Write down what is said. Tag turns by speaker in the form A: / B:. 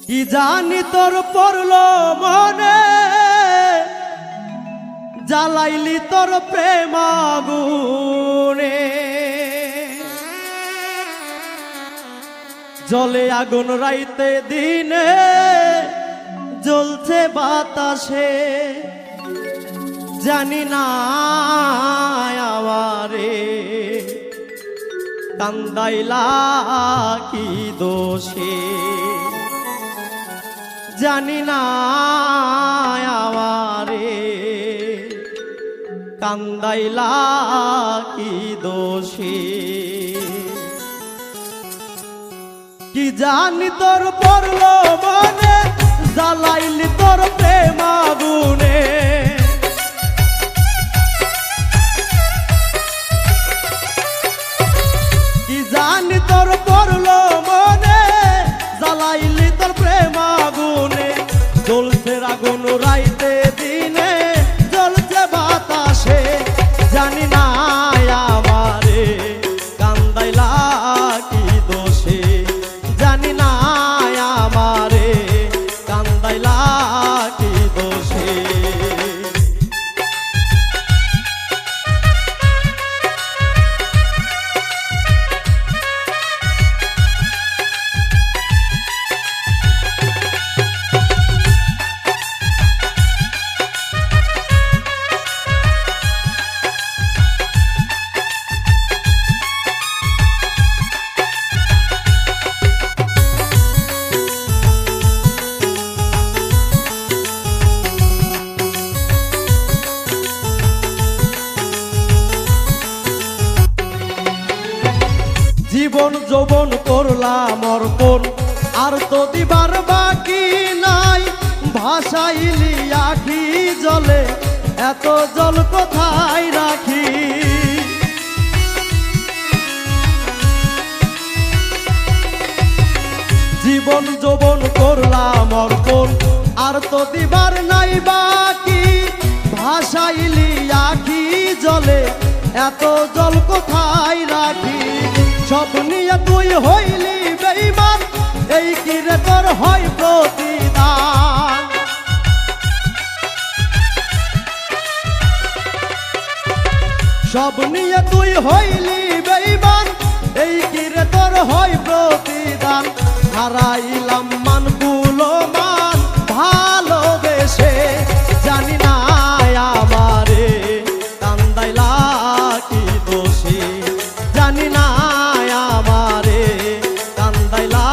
A: কি জানি তোর পড়লো মনে, জ্বালাইলি তোর প্রেম আগুনে। জলে আগুন রাইতে দিনে, জ্বলছে বাতাসে। জানি না আমারে কান্দাইলা কি দোষে। জানি না আমারে কান্দাইলা কি দোষে। কি জানি তোর পড়লো মনে, জ্বালাইলি তোর প্রেম আগুনে। কি জানি তোর পড়লো মনে, জ্বালাইলি তোর প্রেম আগুনে। জ্বলছে আগুন রাইতে দিনে, জ্বলছে বাতাসে। জানি না আমারে কান্দাইলা কি দোষে। জানি না আমারে কান্দাইলা কি দোষে। জীবন যৌবন করলাম অর্পণ, আর তো দিবার বাকি নাই। ভাসাইলি আখি জলে, এত জল কোথায় রাখি। জীবন যৌবন করলাম অর্পণ, আর তো দিবার নাই বাকি। ভাসাইলি আখি জলে, এত জল কোথায় রাখি। সব নিয়ে তুই হইলি বেঈমান, এই কি রে তোর হয় প্রতিদান। সব নিয়ে তুই হইলি বেঈমান, এই কি রে তোর হয় প্রতিদান। হারাইলাম মানগুলো মান ভালোবেসে। জানি না আমারে কান্দাইলা কি দোষে। জানি না আমারে কান্দাইলা